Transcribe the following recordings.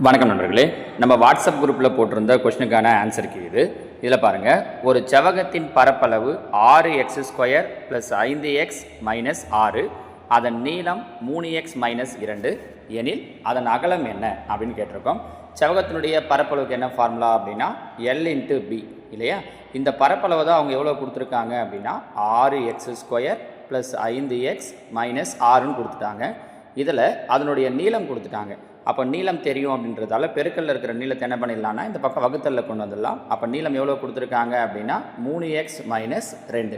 வணக்கம் நண்பர்களே, நம்ம வாட்ஸ்அப் குரூப்பில் போட்டிருந்த கொஸ்டினுக்கான ஆன்சருக்கு இதில் பாருங்கள். ஒரு செவ்வகத்தின் பரப்பளவு 6x² + 5x - 6, அதன் நீளம் 3x - 2 எனில் அதன் அகலம் என்ன அப்படின்னு கேட்டிருக்கோம். செவ்வகத்தினுடைய பரப்பளவுக்கு என்ன ஃபார்முலா அப்படின்னா L × B இல்லையா. இந்த பரப்பளவு தான் அவங்க எவ்வளோ கொடுத்துருக்காங்க அப்படின்னா 6x² + 5x - 6ன்னு கொடுத்துட்டாங்க. இதில் அதனுடைய நீளம் கொடுத்துட்டாங்க. அப்போ நீளம் தெரியும் அப்படின்றதால பெருக்கல்ல இருக்கிற நீளத்தை என்ன பண்ணிடலாம்னா இந்த பக்கம் வகுத்தலில் கொண்டு வந்துடலாம். அப்போ நீளம் எவ்வளோ கொடுத்துருக்காங்க அப்படின்னா 3x - 2.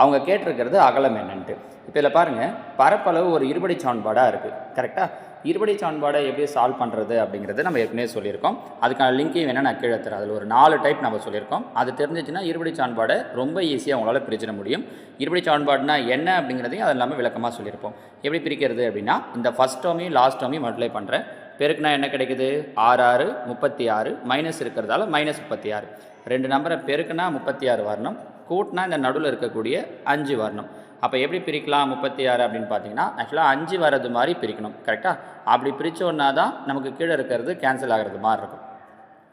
அவங்க கேட்டிருக்கிறது அகலம் என்னன்ட்டு. இப்போ இதில் பாருங்கள், பரப்பளவு ஒரு இருபடி சமன்பாடாக இருக்குது. கரெக்டாக இருபடி சமன்பாடை எப்படி சால்வ் பண்ணுறது அப்படிங்கிறது நம்ம ஏற்கனவே சொல்லியிருக்கோம். அதுக்கான லிங்கையும் வேணால் நான் கீழே தரேன். அதில் ஒரு 4 டைப் நம்ம சொல்லியிருக்கோம். அது தெரிஞ்சிச்சுன்னா இருபடி சமன்பாடை ரொம்ப ஈஸியாக உங்களால் பிரிச்சிட முடியும். இருபடி சமன்பாடுனா என்ன அப்படிங்கிறதையும் அது இல்லாமல் விளக்கமாக சொல்லியிருப்போம். எப்படி பிரிக்கிறது அப்படின்னா இந்த ஃபஸ்ட் டேர்மையும் லாஸ்ட் டேர்மையும் மல்டிப்ளை பண்ணுறேன். பெருக்குனா என்ன கிடைக்குது? 6 6 36, மைனஸ் இருக்கிறதால -36. 2 நம்பரை பெருக்குனா 36 வரணும், கூட்டினா இந்த நடுவில் இருக்கக்கூடிய 5 வரணும். அப்போ எப்படி பிரிக்கலாம் 36 அப்படின்னு பார்த்தீங்கன்னா ஆக்சுவலாக 5 வர்றது மாதிரி பிரிக்கணும். கரெக்டாக அப்படி பிரித்தோன்னா தான் நமக்கு கீழே இருக்கிறது கேன்சல் ஆகிறது மாதிரி இருக்கும்.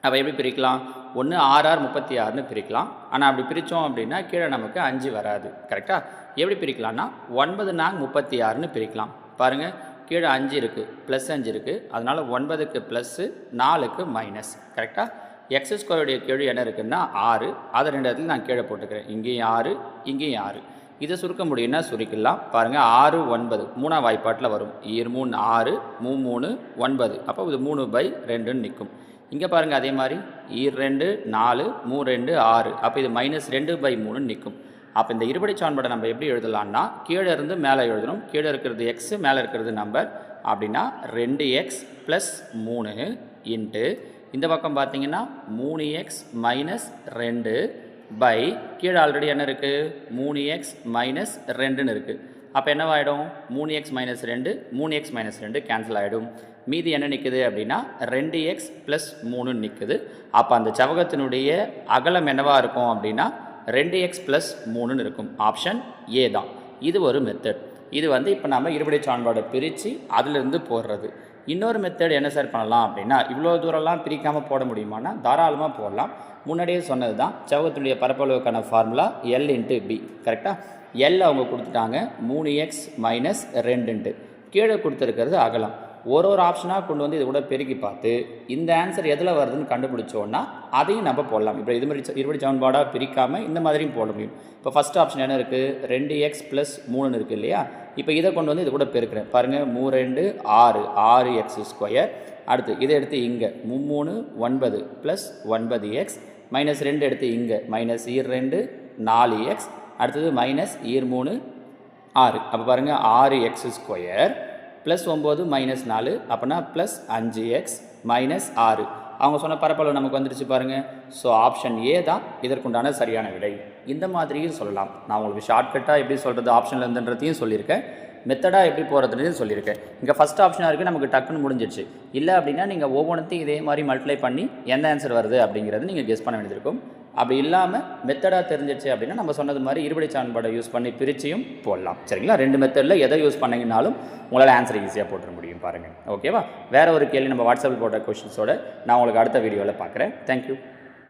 அப்போ எப்படி பிரிக்கலாம்? ஒன்று 6 6 36ன்னு பிரிக்கலாம். ஆனால் அப்படி பிரித்தோம் அப்படின்னா கீழே நமக்கு 5 வராது. கரெக்டாக எப்படி பிரிக்கலாம்னா 9 4 36ன்னு பிரிக்கலாம். பாருங்கள், கீழே 5 இருக்குது, +5 இருக்குது. அதனால் 9க்கு ப்ளஸ்ஸு, 4க்கு மைனஸ். கரெக்டாக x² கீழே என்ன இருக்குதுன்னா 6. அதை 2 இடத்துல நான் கீழே போட்டுக்கிறேன். இங்கேயும் 6, இங்கேயும் 6. இதை சுருக்க முடியும்னா சுருக்கலாம். பாருங்கள், 6 9 3ஆம் வாய்ப்பாட்டில் வரும். 3 6 3 9. அப்போ இது 3/2ன்னு நிற்கும். இங்கே பாருங்கள், அதே மாதிரி 2 4 3 6. அப்போ இது -2/3ன்னு நிற்கும். அப்போ இந்த இருபடி சமன்பாடை நம்ம எப்படி எழுதலாம்னா கீழே இருந்து மேலே எழுதணும். கீழே இருக்கிறது x, மேலே இருக்கிறது நம்பர். அப்படின்னா 2x + 3 இன்ட்டு இந்த பக்கம் பார்த்தீங்கன்னா 3x - 2 பை கீழே ஆல்ரெடி என்ன இருக்குது 3x - 2ன்னு இருக்குது. அப்போ என்னவாயிடும்? 3x - 2 3x - 2 கேன்சல் ஆகிடும். மீதி என்ன நிற்குது அப்படின்னா 2x + 3 நிற்குது. அப்போ அந்த செவ்வகத்தினுடைய அகலம் என்னவாக இருக்கும் அப்படின்னா 2x + 3ன்னு இருக்கும். ஆப்ஷன் ஏ தான். இது ஒரு மெத்தட். இது இப்போ நம்ம இருபடி சமன்பாடை பிரித்து அதிலிருந்து போடுறது. இன்னொரு மெத்தட் என்ன சார் பண்ணலாம் அப்படின்னா இவ்வளோ தூரம்லாம் பிரிக்காமல் போட முடியுமானா தாராளமாக போடலாம். முன்னாடியே சொன்னது தான், செவ்வகத்தினுடைய பரப்பளவுக்கான ஃபார்முலா L × B. கரெக்டாக L அவங்க கொடுத்துட்டாங்க 3x - 2ன்ட்டு. கீழே கொடுத்துருக்கிறது அகலம். ஒரு ஆப்ஷனாக கொண்டு வந்து இது கூட பெருக்கி பார்த்து இந்த ஆன்சர் எதில் வருதுன்னு கண்டுபிடிச்சோன்னா அதையும் நம்ம போடலாம். இப்போ இது மாதிரி இருபடி சமன்பாடாக பிரிக்காமல் இந்த மாதிரியும் போட முடியும். இப்போ ஃபஸ்ட் ஆப்ஷன் என்ன இருக்குது? 2x + 3ன்னு இருக்குது இல்லையா. இப்போ இதை கொண்டு வந்து இது கூட பெருக்கிறேன். பாருங்கள், 3 2 6 6x². அடுத்து இதை எடுத்து இங்கே 3 9 + 9x -2 எடுத்து இங்கே -2 4x. அடுத்தது -3 6. அப்போ பாருங்கள், 6x² +9 -4 அப்படின்னா +5x -6. அவங்க சொன்ன பரப்பளவு நமக்கு வந்துடுச்சு பாருங்கள். ஸோ ஆப்ஷன் ஏ தான் இதற்குண்டான சரியான விடை. இந்த மாதிரியும் சொல்லலாம். நான் உங்களுக்கு ஷார்ட்கட்டாக எப்படி சொல்கிறது ஆப்ஷனில் இருந்துன்றதையும் சொல்லியிருக்கேன், மெத்தடாக எப்படி போகிறதுன்னு சொல்லியிருக்கேன். இங்கே ஃபஸ்ட் ஆப்ஷனாக இருக்குது, நமக்கு டக்குன்னு முடிஞ்சிடுச்சு. இல்லை அப்படின்னா நீங்கள் ஒவ்வொன்றையும் இதே மாதிரி மல்டிப்ளை பண்ணி எந்த ஆன்சர் வருது அப்படிங்கிறது நீங்கள் கெஸ் பண்ண வேண்டியிருக்கும். அப்படி இல்லாமல் மெத்தடாக தெரிஞ்சிச்சு அப்படின்னா நம்ம சொன்னது மாதிரி இருபடி சமன்பாடை யூஸ் பண்ணி பிரிச்சியும் போடலாம். சரிங்களா? 2 மெத்தடில் எதை யூஸ் பண்ணிங்கனாலும் உங்களால் ஆன்சர் ஈஸியாக போட்டுற முடியும். பாருங்கள். ஓகேவா? வேறு ஒரு கேள்வி நம்ம வாட்ஸ்அப்பில் போட்ட கொஷின்ஸோடு நான் உங்களுக்கு அடுத்த வீடியோவில் பார்க்குறேன். தேங்க்யூ.